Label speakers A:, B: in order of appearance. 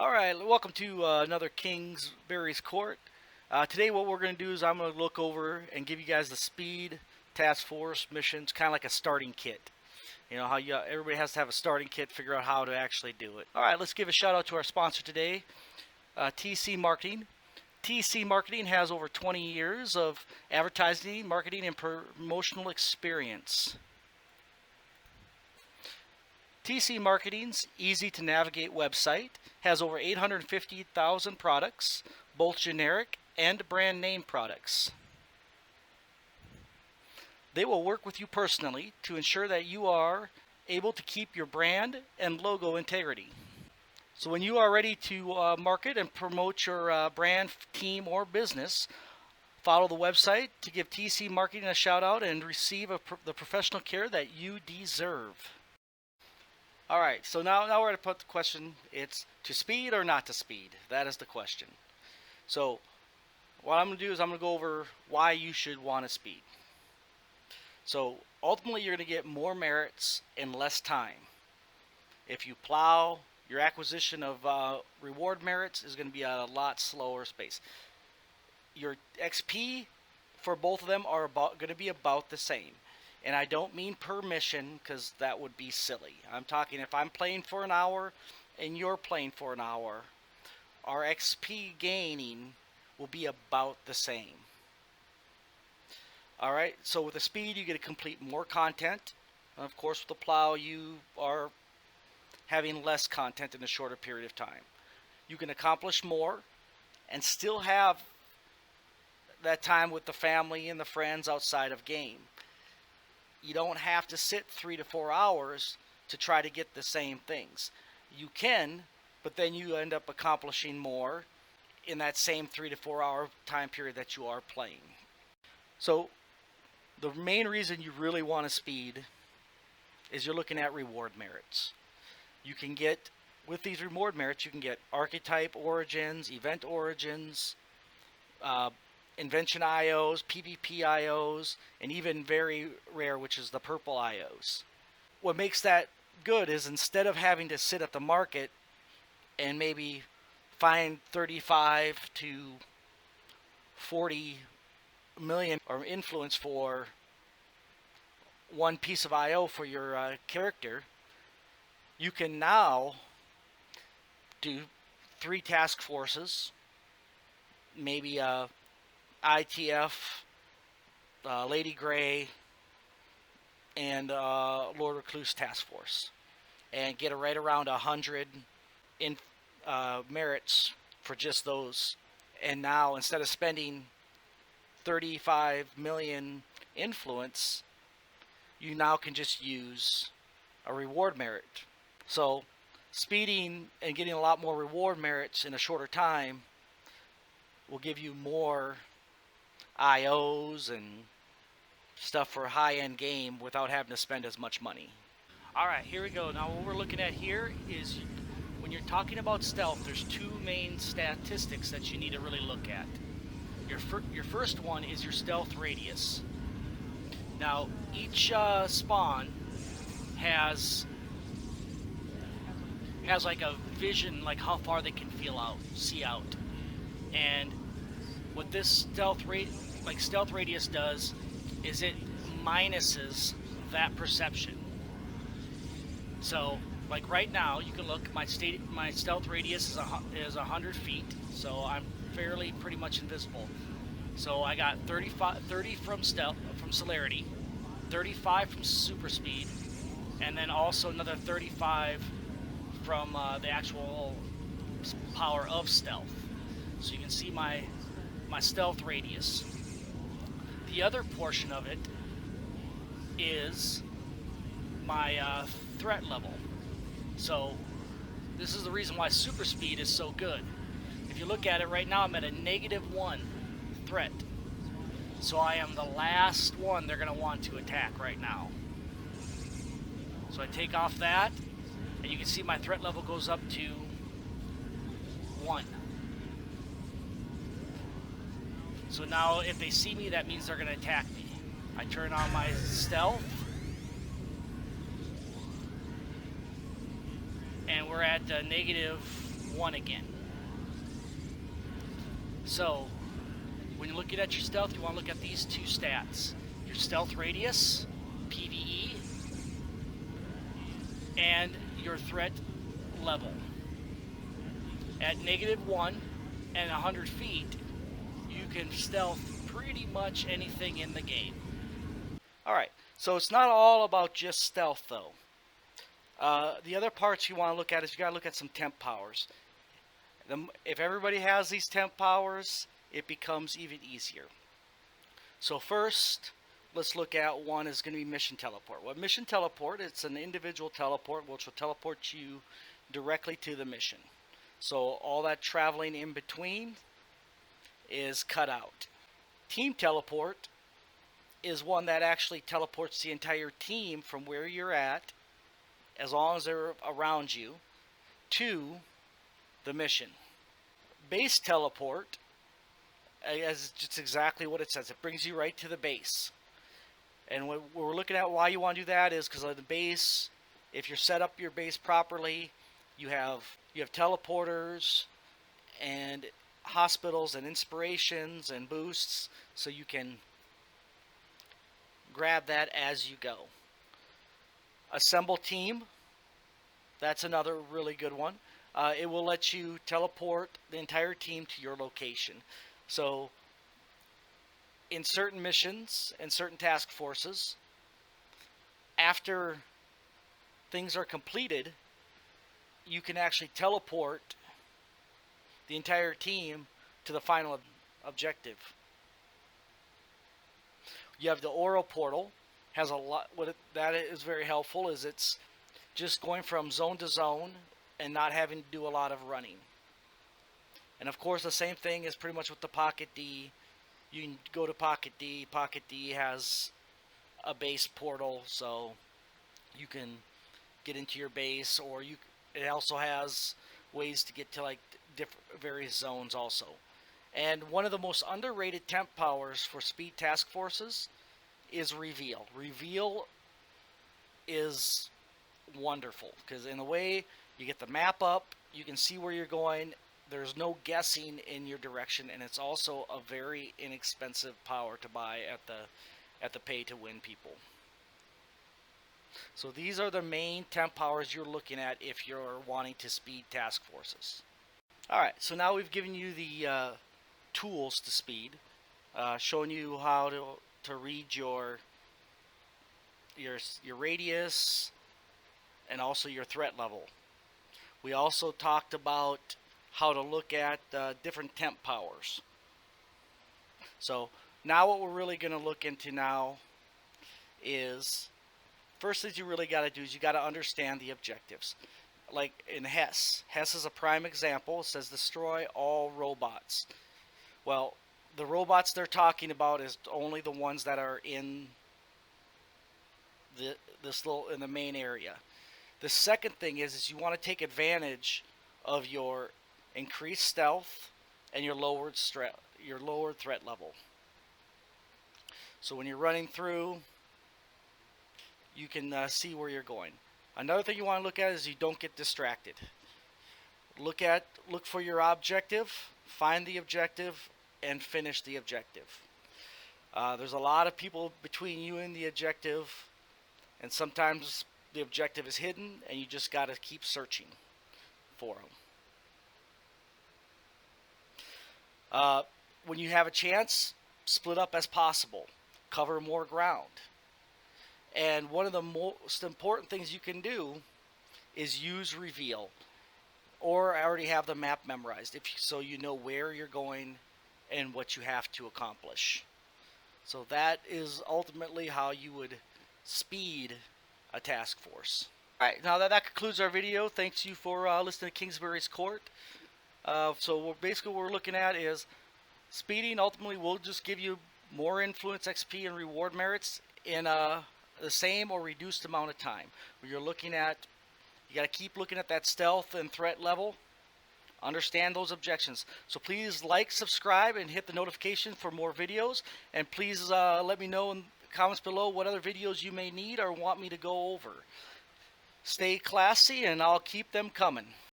A: Alright, welcome to another Kingsbury's Court. Today what we're going to do is I'm going to look over and give you guys the speed task force missions, kind of like a starting kit. You know how everybody has to have a starting kit, figure out how to actually do it. Alright, let's give a shout out to our sponsor today, TC Marketing. TC Marketing has over 20 years of advertising, marketing, and promotional experience. TC Marketing's easy-to-navigate website has over 850,000 products, both generic and brand name products. They will work with you personally to ensure that you are able to keep your brand and logo integrity. So when you are ready to market and promote your brand, team, or business, follow the website to give TC Marketing a shout out and receive the professional care that you deserve. Alright, so now we're going to put the question, it's to speed or not to speed. That is the question. So what I'm going to do is I'm going to go over why you should want to speed. So ultimately you're going to get more merits in less time. If you plow, your acquisition of reward merits is going to be at a lot slower pace. Your XP for both of them are going to be about the same. And I don't mean per mission, because that would be silly. I'm talking if I'm playing for an hour and you're playing for an hour, our XP gaining will be about the same. Alright, so with the speed you get to complete more content. And of course with the plow you are having less content in a shorter period of time. You can accomplish more and still have that time with the family and the friends outside of game. You don't have to sit 3 to 4 hours to try to get the same things. You can, but then you end up accomplishing more in that same 3 to 4 hour time period that you are playing. So the main reason you really want to speed is you're looking at reward merits. You can get, with these reward merits, you can get archetype origins, event origins, invention IOs, PvP IOs, and even very rare, which is the purple IOs. What makes that good is instead of having to sit at the market and maybe find 35 to 40 million or influence for one piece of IO for your character, you can now do 3 task forces, maybe ITF, Lady Grey, and Lord Recluse Task Force, and get right around 100 in merits for just those. And now instead of spending 35 million influence, you now can just use a reward merit. So speeding and getting a lot more reward merits in a shorter time will give you more IOs and stuff for a high-end game without having to spend as much money. Alright, here we go. Now what we're looking at here is when you're talking about stealth, there's 2 main statistics that you need to really look at. Your first one is your stealth radius. Now each spawn has like a vision, like how far they can see out. And what this stealth radius does is it minuses that perception. So like right now you can look, my stealth radius is 100 feet, so I'm fairly pretty much invisible. So I got 30 from celerity, 35 from super speed, and then also another 35 from the actual power of stealth. So you can see my stealth radius. The other portion of it is my threat level. So this is the reason why super speed is so good. If you look at it right now, I'm at a -1 threat. So I am the last one they're going to want to attack right now. So I take off that, and you can see my threat level goes up to 1. So now if they see me, that means they're going to attack me. I turn on my stealth, and we're at negative 1 again. So when you're looking at your stealth, you want to look at these two stats: your stealth radius, PVE, and your threat level. At -1 and 100 feet, you can stealth pretty much anything in the game. Alright, so it's not all about just stealth though. The other parts you want to look at is you got to look at some temp powers. If everybody has these temp powers, it becomes even easier. So first, let's look at one is going to be mission teleport. Well, mission teleport, it's an individual teleport which will teleport you directly to the mission. So all that traveling in between is cut out. Team teleport is one that actually teleports the entire team from where you're at, as long as they're around you, to the mission. Base teleport, as just exactly what it says, it brings you right to the base. And what we're looking at why you want to do that is because of the base. If you're set up your base properly, you have teleporters and hospitals and inspirations and boosts, so you can grab that as you go. Assemble team, that's another really good one. It will let you teleport the entire team to your location. So in certain missions and certain task forces, after things are completed, you can actually teleport the entire team to the final objective. You have the Oro portal, has a lot. That is very helpful, is it's just going from zone to zone and not having to do a lot of running. And of course, the same thing is pretty much with the Pocket D. You can go to Pocket D. Pocket D has a base portal, so you can get into your base, or it also has ways to get to like various zones also. And one of the most underrated temp powers for speed task forces is reveal. Reveal is wonderful because in a way you get the map up, you can see where you're going, there's no guessing in your direction, and it's also a very inexpensive power to buy at the pay to win people. So these are the main temp powers you're looking at if you're wanting to speed task forces. Alright, so now we've given you the tools to speed, showing you how to read your radius and also your threat level. We also talked about how to look at different temp powers. So now what we're really going to look into now is, first thing you really got to do is you got to understand the objectives. Like in Hess is a prime example. It says destroy all robots. Well, the robots they're talking about is only the ones that are in in the main area. The second thing is you want to take advantage of your increased stealth and your lowered threat level. So when you're running through, you can see where you're going. Another thing you want to look at is you don't get distracted. Look for your objective, find the objective, and finish the objective. There's a lot of people between you and the objective, and sometimes the objective is hidden, and you just got to keep searching for them. When you have a chance, split up as possible. Cover more ground. And one of the most important things you can do is use reveal, or already have the map memorized, so you know where you're going and what you have to accomplish. So that is ultimately how you would speed a task force. Alright, now that concludes our video. Thanks you for listening to Kingsbury's Court. So basically what we're looking at is speeding ultimately will just give you more influence, XP, and reward merits in the same or reduced amount of time. You're looking at, you got to keep looking at that stealth and threat level. Understand those objections. So please like, subscribe, and hit the notification for more videos. And please let me know in the comments below what other videos you may need or want me to go over. Stay classy, and I'll keep them coming.